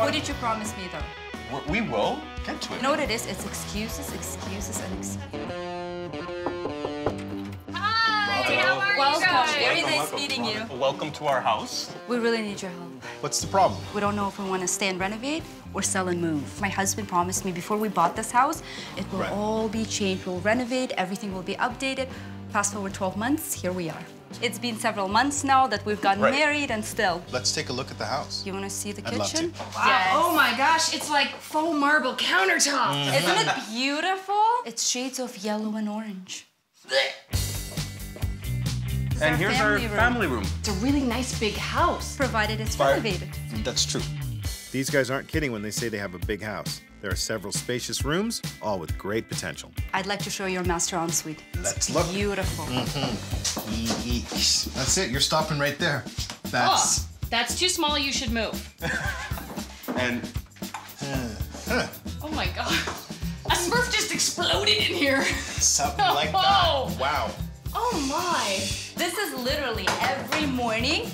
What did you promise me, though? We will get to it. You know what it is? It's excuses, excuses, and excuses. Hi, how are Welcome. you guys? Very nice meeting you. Welcome to our house. We really need your help. What's the problem? We don't know if we want to stay and renovate or sell and move. My husband promised me before we bought this house, it will all be changed. We'll renovate, everything will be updated. Fast forward 12 months, here we are. It's been several months now that we've gotten married and still. Let's take a look at the house. You want to see the I'd love kitchen? to. Wow. Yes. Oh my gosh, it's like faux marble countertop. Isn't it beautiful? It's shades of yellow and orange. And here's our family room. It's a really nice big house. Provided it's renovated. That's true. These guys aren't kidding when they say they have a big house. There are several spacious rooms, all with great potential. I'd like to show you our master ensuite. Let's look. Beautiful. That's it. You're stopping right there. That's. That's too small, you should move. And Oh my god. A Smurf just exploded in here. Something like that. Oh. Wow. Oh my. This is literally every morning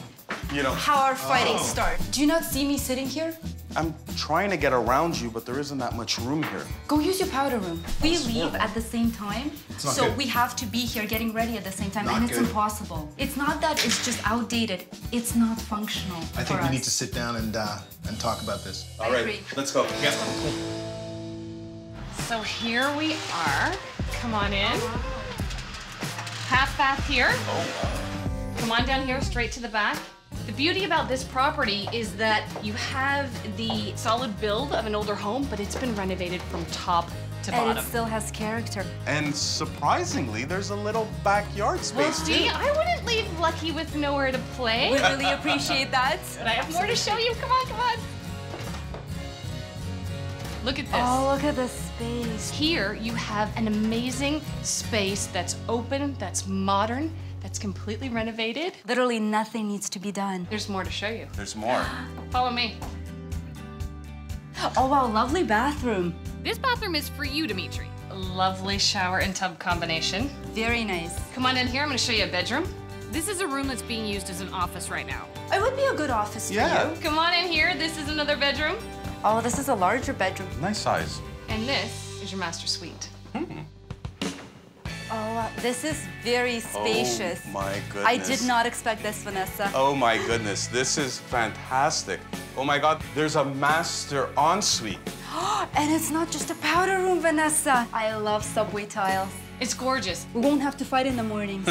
you know, how our Fridays start. Do you not see me sitting here? I'm trying to get around you, but there isn't that much room here. Go use your powder room. We leave at the same time, not so good. we have to be here getting ready at the same time, Not and it's good. impossible. It's not that it's just outdated. It's not functional I think for we us. need to sit down and talk about this. All right, agree. let's go. Yeah. So here we are. Come on in. Half bath here. Come on down here, straight to the back. The beauty about this property is that you have the solid build of an older home, but it's been renovated from top to And bottom. it still has character. And surprisingly, there's a little backyard Well, space see, too. I wouldn't leave Lucky with nowhere to play. We really appreciate that. But I have more to show you. Come on, come on. Look at this. Oh, look at the space. Here you have an amazing space that's open, that's modern, that's completely renovated. Literally nothing needs to be done. There's more to show you. There's more. Follow me. Oh, wow, lovely bathroom. This bathroom is for you, Dimitri. A lovely shower and tub combination. Very nice. Come on in here, I'm gonna show you a bedroom. This is a room that's being used as an office right now. It would be a good office for Yeah. you. Come on in here, this is another bedroom. Oh, this is a larger bedroom. Nice size. And this is your master suite. Oh, this is very spacious. Oh my goodness. I did not expect this, Vanessa. Oh my goodness, this is fantastic. Oh my God, there's a master ensuite. And it's not just a powder room, Vanessa. I love subway tiles. It's gorgeous. We won't have to fight in the mornings.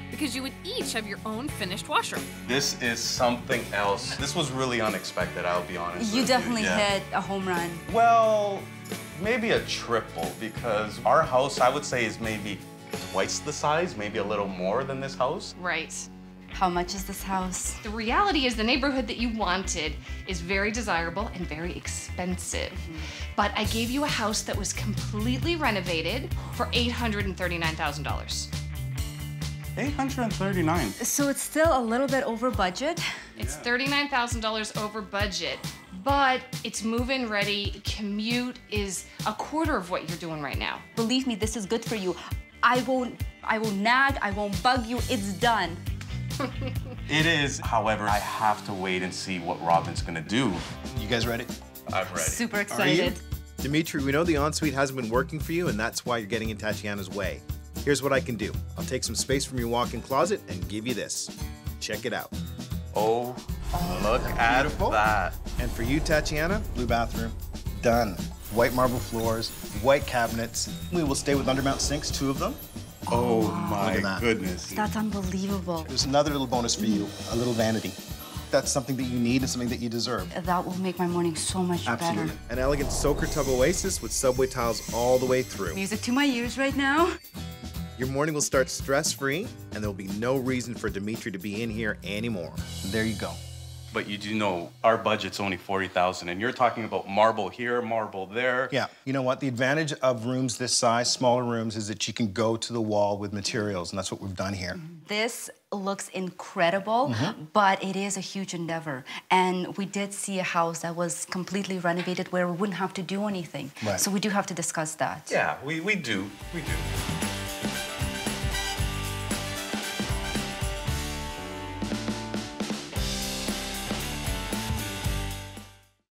Because you would each have your own finished washroom. This is something else. This was really unexpected, I'll be honest You with definitely Yeah. hit a home run. Well, maybe a triple, because our house, I would say, is maybe twice the size, maybe a little more than this house. Right. How much is this house? The reality is the neighborhood that you wanted is very desirable and very expensive. But I gave you a house that was completely renovated for $839,000. $839. So it's still a little bit over budget. It's $39,000 over budget, but it's move-in ready. Commute is a quarter of what you're doing right now. Believe me, this is good for you. I won't nag, I won't bug you, it's done. It is, however, I have to wait and see what Robin's gonna do. You guys ready? I'm ready. Super Are you? excited. Dimitri, we know the ensuite hasn't been working for you, and that's why you're getting in Tatiana's way. Here's what I can do. I'll take some space from your walk-in closet and give you this. Check it out. Oh, look at that. And for you, Tatiana, Blue bathroom. Done. White marble floors, white cabinets. We will stay with undermount sinks, 2 of them. Oh Look my at that. goodness. That's unbelievable. There's another little bonus for you, a little vanity. That's something that you need and something that you deserve. That will make my morning so much Absolutely. better. an elegant soaker tub oasis with subway tiles all the way through. Music to my ears right now. Your morning will start stress-free, and there'll be no reason for Dimitri to be in here anymore. There you go. But you do know our budget's only $40,000, and you're talking about marble here, marble there. Yeah, you know what? The advantage of rooms this size, smaller rooms, is that you can go to the wall with materials, and that's what we've done here. This looks incredible, but it is a huge endeavor. And we did see a house that was completely renovated where we wouldn't have to do anything. Right. So we do have to discuss that. Yeah, we do. We do.